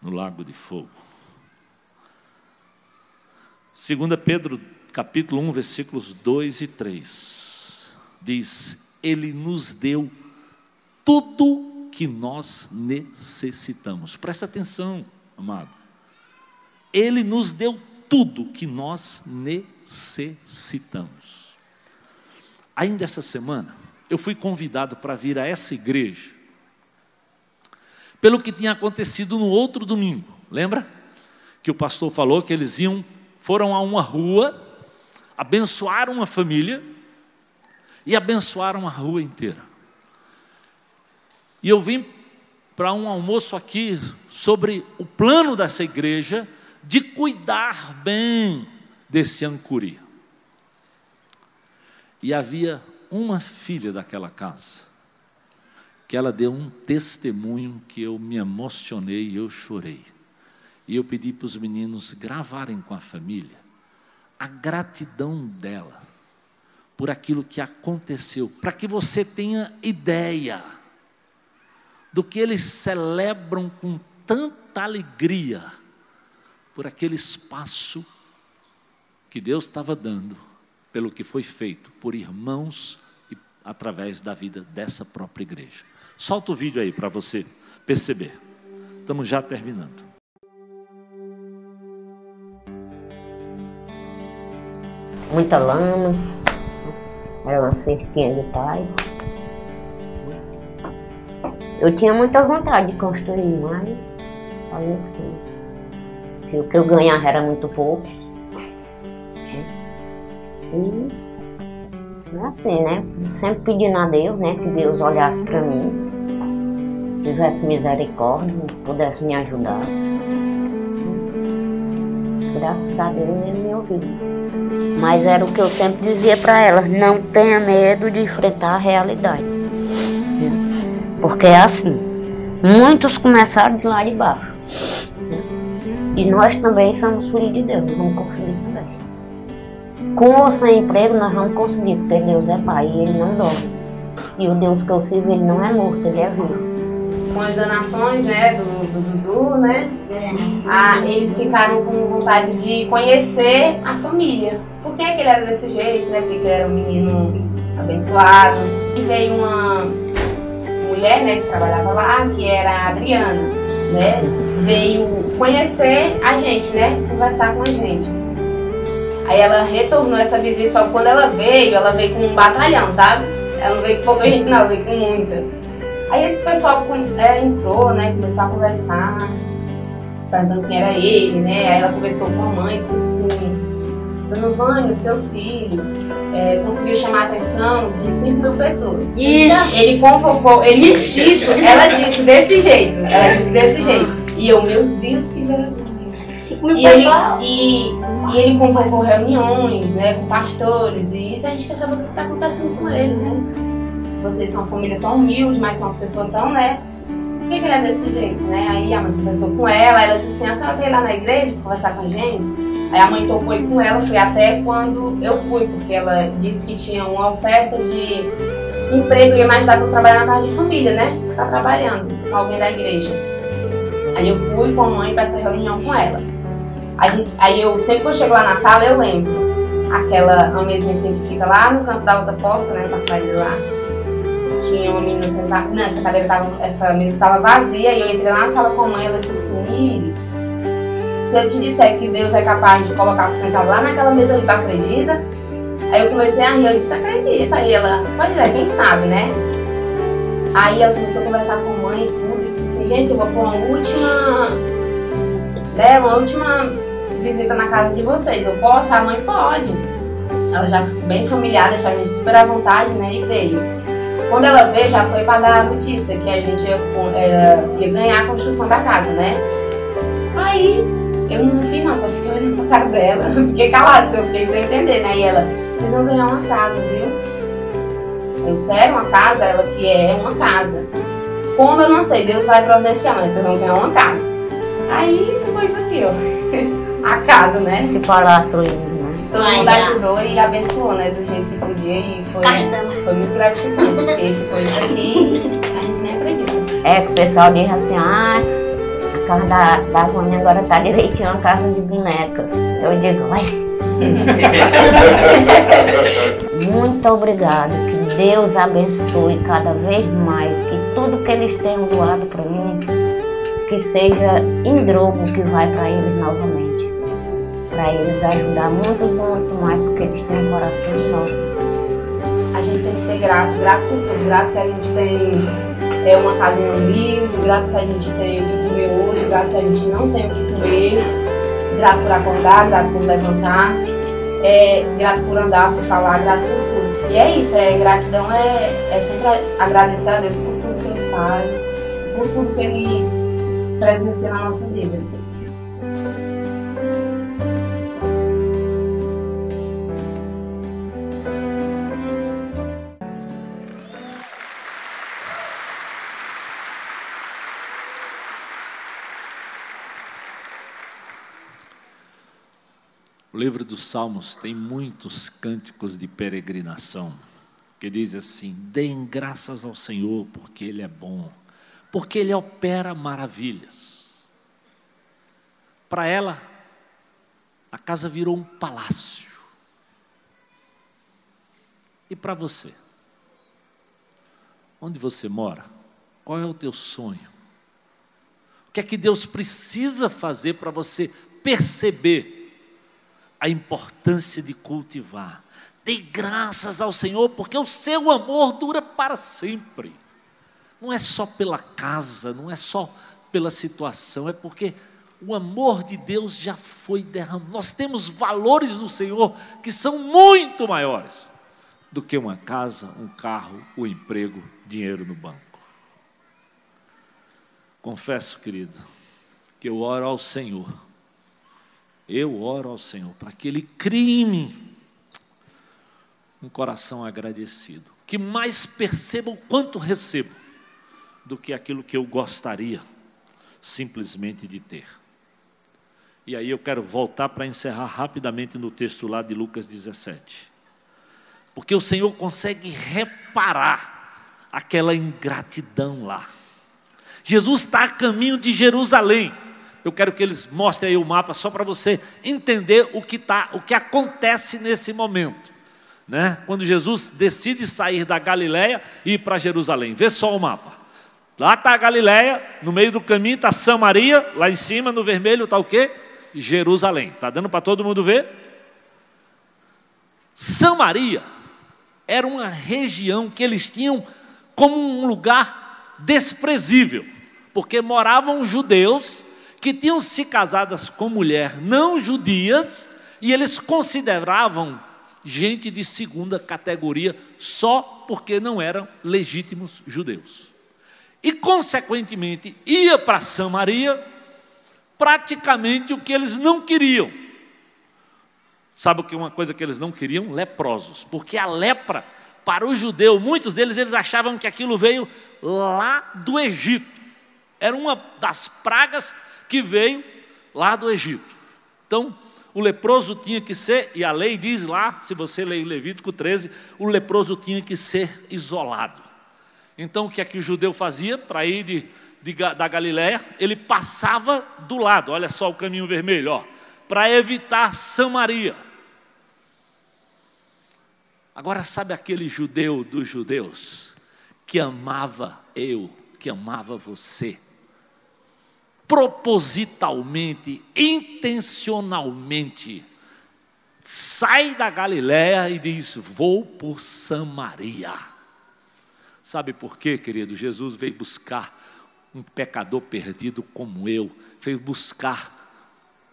no lago de fogo. 2 Pedro, capítulo 1, versículos 2 e 3, diz: Ele nos deu tudo que nós necessitamos. Presta atenção, amado. Ele nos deu tudo que nós necessitamos. Ainda essa semana, eu fui convidado para vir a essa igreja, pelo que tinha acontecido no outro domingo. Lembra? Que o pastor falou que eles foram a uma rua, abençoaram uma família e abençoaram a rua inteira. E eu vim para um almoço aqui sobre o plano dessa igreja de cuidar bem desse ancuri. E havia uma filha daquela casa, que ela deu um testemunho que eu me emocionei e eu chorei. E eu pedi para os meninos gravarem com a família a gratidão dela por aquilo que aconteceu, para que você tenha ideia do que eles celebram com tanta alegria por aquele espaço que Deus estava dando, pelo que foi feito por irmãos e através da vida dessa própria igreja. Solta o vídeo aí para você perceber. Estamos já terminando. Muita lama, era uma cerquinha de talho. Eu tinha muita vontade de construir, mas falei que se o que eu ganhava era muito pouco. E é assim, né? Sempre pedindo a Deus, né? Que Deus olhasse para mim, tivesse misericórdia, pudesse me ajudar. Graças a Deus ele me ouviu. Mas era o que eu sempre dizia para elas: não tenha medo de enfrentar a realidade. Porque é assim, muitos começaram de lá de baixo. E nós também somos filhos de Deus, nós vamos conseguir também. Com ou sem emprego nós vamos conseguir, porque Deus é Pai e Ele não dorme. E o Deus que eu sirvo, Ele não é morto, Ele é vivo. Com as donações, né, do Dudu, né, eles ficaram com vontade de conhecer a família. Por que ele era desse jeito, né, porque ele era um menino abençoado. E veio uma mulher, né, que trabalhava lá, que era a Adriana, né, veio conhecer a gente, né, conversar com a gente. Aí ela retornou essa visita, só que quando ela veio com um batalhão, sabe? Ela não veio com pouca gente não, ela veio com muita. Aí esse pessoal entrou, né, começou a conversar, perguntando quem era ele, né, aí ela conversou com a mãe, disse assim, Dona Vânia, seu filho conseguiu chamar a atenção de 5.000 pessoas. Ixi. Ele convocou, ela disse desse jeito, E eu, meu Deus, que vergonha. 5.000 pessoas. E ele convocou reuniões, né, com pastores, e isso a gente quer saber o que está acontecendo com ele, né? Vocês são uma família tão humilde, mas são as pessoas tão, né? Por que ele é desse jeito, né? Aí a mãe conversou com ela disse assim, a senhora veio lá na igreja conversar com a gente? Aí a mãe topou com ela, foi até quando eu fui, porque ela disse que tinha uma oferta de emprego e ia me ajudar para trabalhar na casa de família, né? Ficar trabalhando com alguém da igreja. Aí eu fui com a mãe para essa reunião com ela. Aí eu, sempre que eu chego lá na sala, eu lembro. Uma mesinha assim que fica lá no canto da outra porta, né, pra sair lá. Tinha uma menina sentada, não, essa mesa estava vazia, e eu entrei lá na sala com a mãe, ela disse assim, Iris, se eu te disser que Deus é capaz de colocar você sentado lá naquela mesa ali, tu acredita? Aí eu comecei a rir, eu disse, acredita? Aí ela, pode dizer, quem sabe, né? Aí ela começou a conversar com a mãe e tudo, e disse assim, gente, eu vou pôr uma última visita na casa de vocês, eu posso? A mãe pode. Ela já ficou bem familiar, deixou a gente super à vontade, né, e veio. Quando ela veio, já foi para dar a notícia que a gente ia ganhar a construção da casa, né? Aí, eu não fiz não, só fiquei olhando pra cara dela, fiquei calada, porque eu fiquei sem entender, né? E ela, vocês vão ganhar uma casa, viu? Eu, sério, uma casa? Ela, que é uma casa. Como eu não sei, Deus vai providenciar, mas vocês vão ganhar uma casa. Aí, foi isso aqui, ó. A casa, né? Se falasse lindo, né? Todo mundo ajudou e abençoou, né? Do jeito que podia e foi muito gratificante, porque ficou isso aqui, a gente nem acredita. É que o pessoal diz assim, a casa da Vânia agora tá direitinho, uma casa de boneca. Eu digo, vai. Muito obrigada, que Deus abençoe cada vez mais, que tudo que eles tenham doado para mim, que seja em dobro que vai para eles novamente. Para eles ajudar muito mais, porque eles têm um coração enorme. A gente tem que ser grato por tudo. Grato se a gente tem uma casinha humilde, grato se a gente tem o que comer hoje, grato se a gente não tem o que comer, grato por acordar, grato por levantar, grato por andar, por falar, grato por tudo. E é isso, gratidão é sempre agradecer a Deus por tudo que Ele faz, por tudo que Ele presencia na nossa vida. O livro dos Salmos tem muitos cânticos de peregrinação, que diz assim, deem graças ao Senhor, porque Ele é bom, porque Ele opera maravilhas. Para ela, a casa virou um palácio. E para você? Onde você mora? Qual é o teu sonho? O que é que Deus precisa fazer para você perceber a importância de cultivar? Dê graças ao Senhor, porque o seu amor dura para sempre. Não é só pela casa, não é só pela situação, é porque o amor de Deus já foi derramado. Nós temos valores no Senhor que são muito maiores do que uma casa, um carro, um emprego, dinheiro no banco. Confesso, querido, que eu oro ao Senhor para que Ele crie em mim um coração agradecido, que mais perceba o quanto recebo do que aquilo que eu gostaria simplesmente de ter. E aí eu quero voltar para encerrar rapidamente no texto lá de Lucas 17, porque o Senhor consegue reparar aquela ingratidão lá. Jesus está a caminho de Jerusalém. Eu quero que eles mostrem aí o mapa só para você entender o que acontece nesse momento, né? Quando Jesus decide sair da Galileia e ir para Jerusalém. Vê só o mapa. Lá está a Galileia, no meio do caminho está Samaria, lá em cima no vermelho está o quê? Jerusalém. Está dando para todo mundo ver? Samaria era uma região que eles tinham como um lugar desprezível, porque moravam judeus que tinham se casadas com mulheres não judias, e eles consideravam gente de segunda categoria só porque não eram legítimos judeus. E, consequentemente, ia para Samaria praticamente o que eles não queriam. Sabe o que é uma coisa que eles não queriam? Leprosos. Porque a lepra, para o judeu, muitos deles, eles achavam que aquilo veio lá do Egito. Era uma das pragas que veio lá do Egito. Então, o leproso tinha que ser, e a lei diz lá, se você ler Levítico 13, o leproso tinha que ser isolado. Então, o que é que o judeu fazia para ir da Galiléia? Ele passava do lado, olha só o caminho vermelho, para evitar Samaria. Agora, sabe aquele judeu dos judeus que amava eu, que amava você, propositalmente, intencionalmente, sai da Galiléia e diz: vou por Samaria. Sabe por quê, querido? Jesus veio buscar um pecador perdido como eu, veio buscar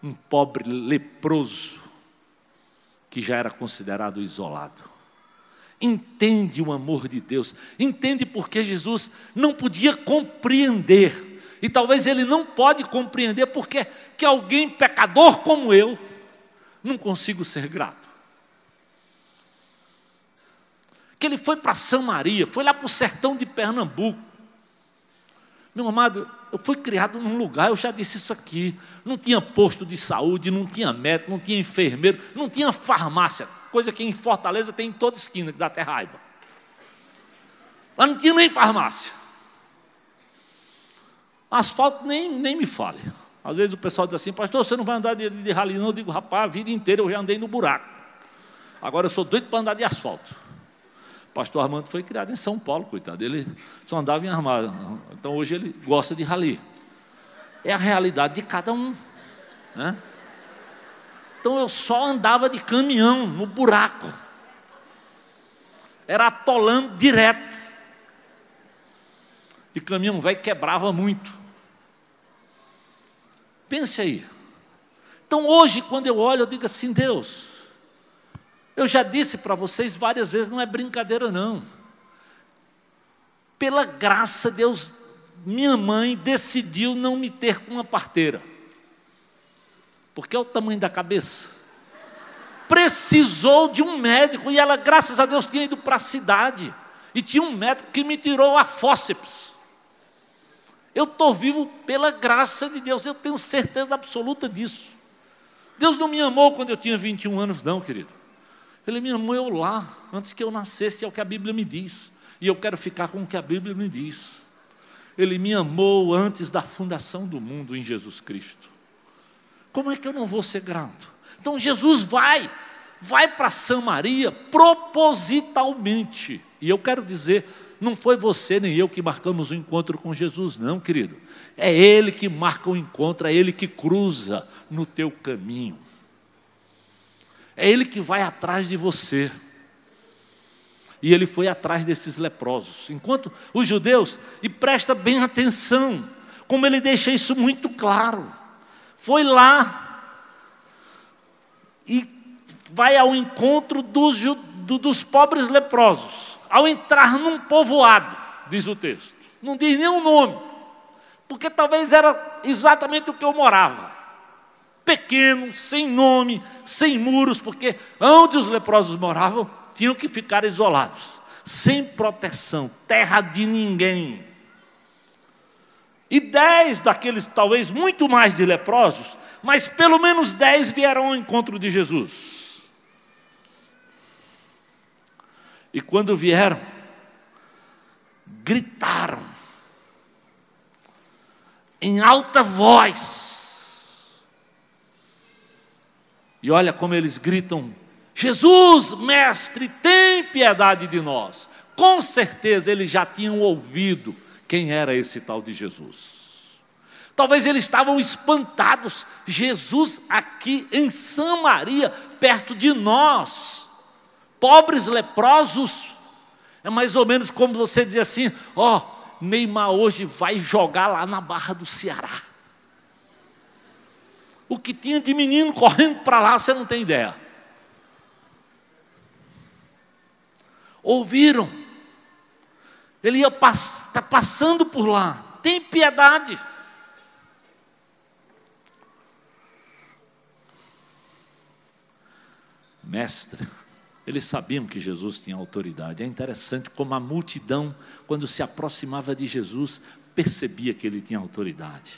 um pobre leproso que já era considerado isolado. Entende o amor de Deus, entende porque Jesus não podia compreender, e talvez ele não pode compreender porque que alguém pecador como eu não consigo ser grato. Que ele foi para Samaria, foi lá para o sertão de Pernambuco. Meu amado, eu fui criado num lugar, eu já disse isso aqui, não tinha posto de saúde, não tinha médico, não tinha enfermeiro, não tinha farmácia, coisa que em Fortaleza tem em toda esquina, que dá até raiva. Lá não tinha nem farmácia. Asfalto nem me fale. Às vezes o pessoal diz assim: pastor, você não vai andar de rally não? Eu digo: rapaz, a vida inteira eu já andei no buraco. Agora eu sou doido para andar de asfalto. O pastor Armando foi criado em São Paulo, coitado. Ele só andava em armário. Então hoje ele gosta de rally. É a realidade de cada um, né? Então eu só andava de caminhão no buraco. Era atolando direto. E caminhão velho quebrava muito. Pense aí. Então hoje, quando eu olho, eu digo assim: Deus, eu já disse para vocês várias vezes, não é brincadeira não. Pela graça, Deus, minha mãe decidiu não me ter com uma parteira. Porque é o tamanho da cabeça. Precisou de um médico, e ela, graças a Deus, tinha ido para a cidade. E tinha um médico que me tirou a fórceps. Eu estou vivo pela graça de Deus, eu tenho certeza absoluta disso. Deus não me amou quando eu tinha 21 anos, não, querido. Ele me amou eu lá, antes que eu nascesse, é o que a Bíblia me diz. E eu quero ficar com o que a Bíblia me diz. Ele me amou antes da fundação do mundo em Jesus Cristo. Como é que eu não vou ser grato? Então Jesus vai para Samaria propositalmente. E eu quero dizer, não foi você nem eu que marcamos o encontro com Jesus, não, querido. É Ele que marca o encontro, é Ele que cruza no teu caminho. É Ele que vai atrás de você. E Ele foi atrás desses leprosos. Enquanto os judeus, e presta bem atenção, como Ele deixa isso muito claro. Foi lá e vai ao encontro dos pobres leprosos. Ao entrar num povoado, diz o texto, não diz nem o nome, porque talvez era exatamente o que eu morava. Pequeno, sem nome, sem muros, porque onde os leprosos moravam, tinham que ficar isolados, sem proteção, terra de ninguém. E 10 daqueles, talvez muito mais de leprosos, mas pelo menos 10 vieram ao encontro de Jesus. E quando vieram, gritaram em alta voz. E olha como eles gritam: Jesus, mestre, tem piedade de nós. Com certeza eles já tinham ouvido quem era esse tal de Jesus. Talvez eles estavam espantados. Jesus aqui em Samaria, perto de nós. pobres leprosos. É mais ou menos como você dizer assim: ó, Neymar hoje vai jogar lá na Barra do Ceará. O que tinha de menino correndo para lá, você não tem ideia. Ouviram? Ele ia tá passando por lá. Tem piedade. Mestre, eles sabiam que Jesus tinha autoridade. É interessante como a multidão, quando se aproximava de Jesus, percebia que ele tinha autoridade.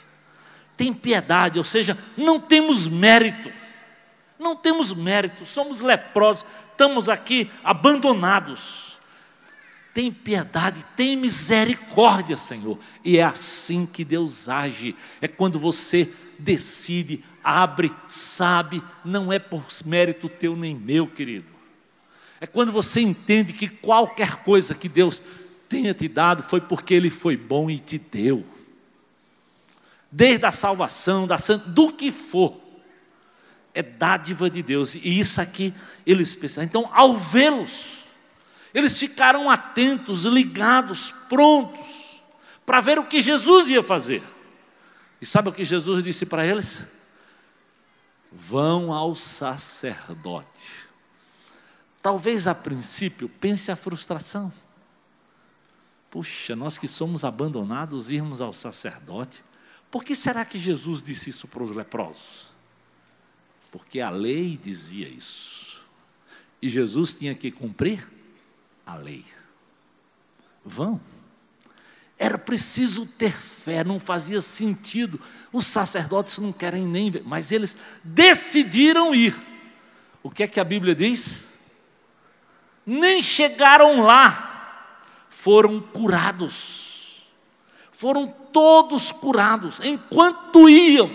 Tem piedade, ou seja, não temos mérito. Não temos mérito, somos leprosos, estamos aqui abandonados. Tem piedade, tem misericórdia, Senhor. E é assim que Deus age. É quando você decide, abre, sabe, não é por mérito teu nem meu, querido. É quando você entende que qualquer coisa que Deus tenha te dado foi porque Ele foi bom e te deu. Desde a salvação, do que for, é dádiva de Deus. E isso aqui eles pensaram. Então, ao vê-los, eles ficaram atentos, ligados, prontos para ver o que Jesus ia fazer. E sabe o que Jesus disse para eles? Vão ao sacerdote. Talvez a princípio pense a frustração. Puxa, nós que somos abandonados, irmos ao sacerdote. Por que será que Jesus disse isso para os leprosos? Porque a lei dizia isso. E Jesus tinha que cumprir a lei. Vão. Era preciso ter fé, não fazia sentido. Os sacerdotes não querem nem ver, mas eles decidiram ir. O que é que a Bíblia diz? Nem chegaram lá, foram curados. Foram todos curados. Enquanto iam,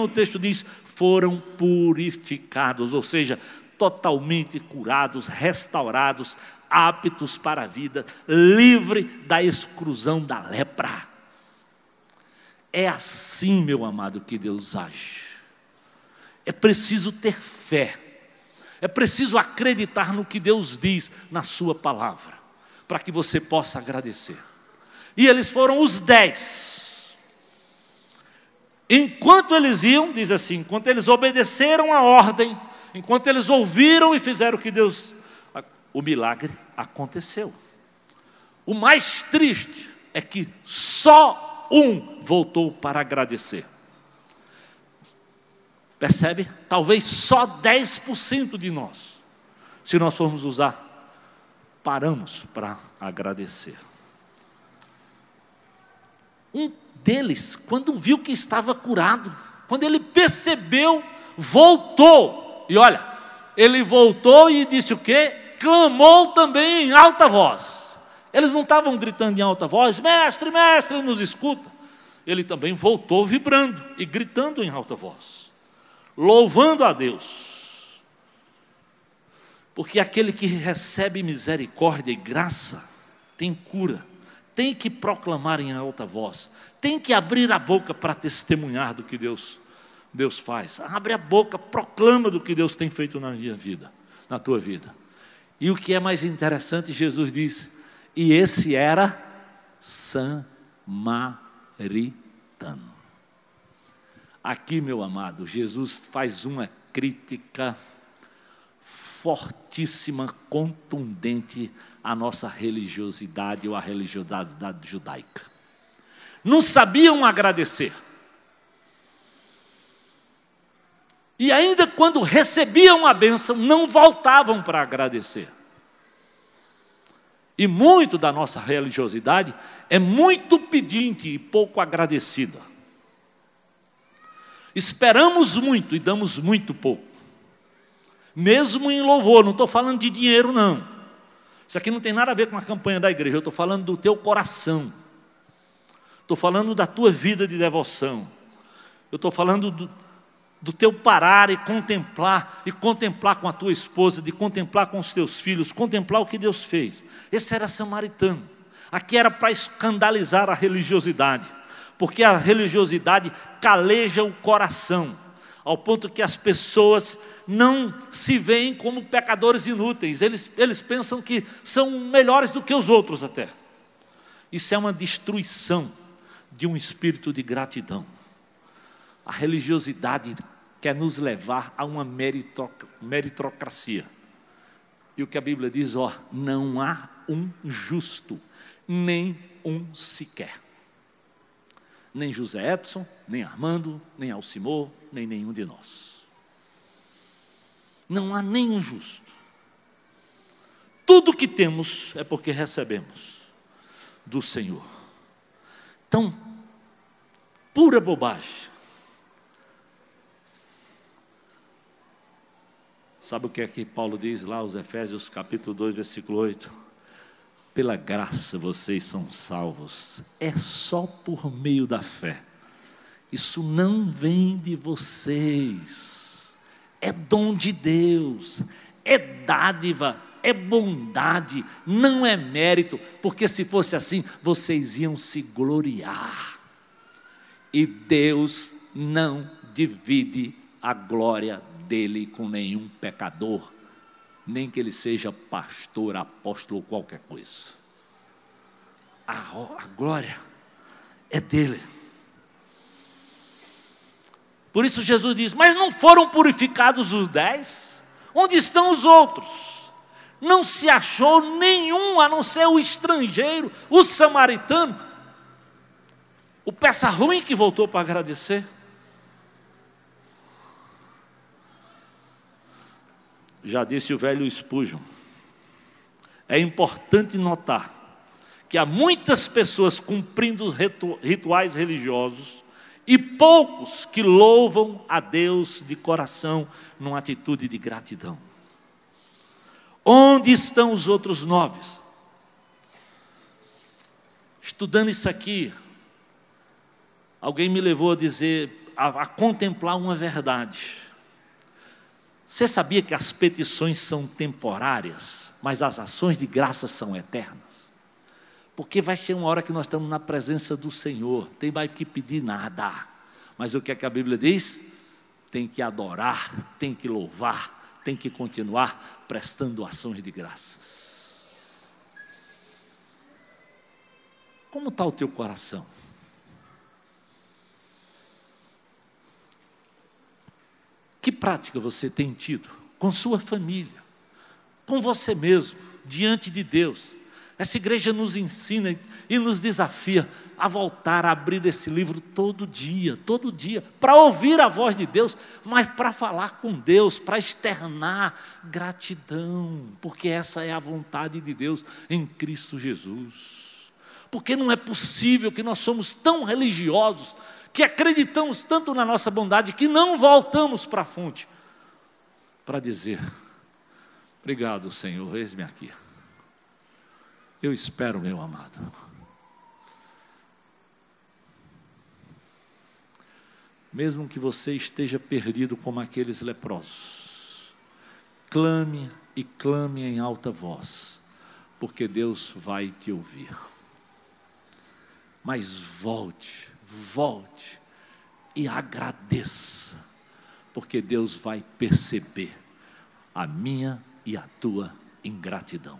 o texto diz, foram purificados, ou seja, totalmente curados, restaurados, aptos para a vida, livre da exclusão da lepra. É assim, meu amado, que Deus age. É preciso ter fé. É preciso acreditar no que Deus diz na sua palavra, para que você possa agradecer. E eles foram os 10. Enquanto eles iam, diz assim, enquanto eles obedeceram a ordem, enquanto eles ouviram e fizeram o que Deus... O milagre aconteceu. O mais triste é que só um voltou para agradecer. Percebe? Talvez só 10% de nós, se nós formos usar, paramos para agradecer. Um deles, quando viu que estava curado, quando ele percebeu, voltou. E olha, ele voltou e disse o quê? Clamou também em alta voz. Eles não estavam gritando em alta voz, mestre, mestre, nos escuta. Ele também voltou vibrando e gritando em alta voz, louvando a Deus. Porque aquele que recebe misericórdia e graça, tem cura, tem que proclamar em alta voz, tem que abrir a boca para testemunhar do que Deus faz. Abre a boca, proclama do que Deus tem feito na minha vida, na tua vida. E o que é mais interessante, Jesus diz, e esse era samaritano. Aqui, meu amado, Jesus faz uma crítica fortíssima, contundente à nossa religiosidade ou à religiosidade judaica. Não sabiam agradecer. E ainda quando recebiam a bênção, não voltavam para agradecer. E muito da nossa religiosidade é muito pedinte e pouco agradecida. Esperamos muito e damos muito pouco. Mesmo em louvor, não estou falando de dinheiro não. Isso aqui não tem nada a ver com a campanha da igreja, eu estou falando do teu coração. Estou falando da tua vida de devoção. Eu estou falando do teu parar e contemplar com a tua esposa, de contemplar com os teus filhos, contemplar o que Deus fez. Esse era samaritano. Aqui era para escandalizar a religiosidade, porque a religiosidade caleja o coração. ao ponto que as pessoas não se veem como pecadores inúteis, eles pensam que são melhores do que os outros até. Isso é uma destruição de um espírito de gratidão. A religiosidade quer nos levar a uma meritocracia. E o que a Bíblia diz, não há um justo, nem um sequer. Nem José Edson, nem Armando, nem Alcimor, nem nenhum de nós. Não há nenhum justo. Tudo que temos é porque recebemos do Senhor. Então, pura bobagem. Sabe o que é que Paulo diz lá, os Efésios capítulo 2, versículo 8? Pela graça vocês são salvos, é só por meio da fé. Isso não vem de vocês, é dom de Deus, é dádiva, é bondade, não é mérito, porque se fosse assim, vocês iam se gloriar. E Deus não divide a glória dele com nenhum pecador, nem que ele seja pastor, apóstolo ou qualquer coisa. A glória é dele. Por isso Jesus diz, mas não foram purificados os 10? Onde estão os outros? Não se achou nenhum, a não ser o estrangeiro, o samaritano, o peça ruim que voltou para agradecer. Já disse o velho Spurgeon, é importante notar que há muitas pessoas cumprindo rituais religiosos e poucos que louvam a Deus de coração numa atitude de gratidão. Onde estão os outros 9? Estudando isso aqui, alguém me levou a dizer, a contemplar uma verdade. Você sabia que as petições são temporárias, mas as ações de graça são eternas? Porque vai ter uma hora que nós estamos na presença do Senhor, tem mais que pedir nada. Mas o que é que a Bíblia diz? Tem que adorar, tem que louvar, tem que continuar prestando ações de graças. Como está o teu coração? Que prática você tem tido com sua família, com você mesmo, diante de Deus? Essa igreja nos ensina e nos desafia a voltar a abrir esse livro todo dia, para ouvir a voz de Deus, mas para falar com Deus, para externar gratidão, porque essa é a vontade de Deus em Cristo Jesus. Porque não é possível que nós somos tão religiosos, que acreditamos tanto na nossa bondade, que não voltamos para a fonte, para dizer, obrigado Senhor, eis-me aqui. Eu espero, meu amado. Mesmo que você esteja perdido como aqueles leprosos, clame e clame em alta voz, porque Deus vai te ouvir. Mas volte e agradeça, porque Deus vai perceber a minha e a tua ingratidão.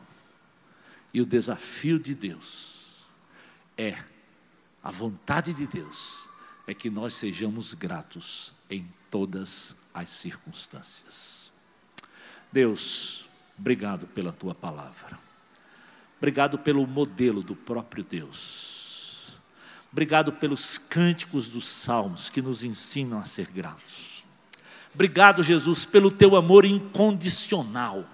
E o desafio de Deus a vontade de Deus é que nós sejamos gratos em todas as circunstâncias. Deus, obrigado pela tua palavra. Obrigado pelo modelo do próprio Deus. Obrigado pelos cânticos dos salmos que nos ensinam a ser gratos. Obrigado, Jesus, pelo teu amor incondicional,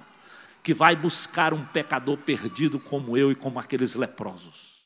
que vai buscar um pecador perdido como eu e como aqueles leprosos.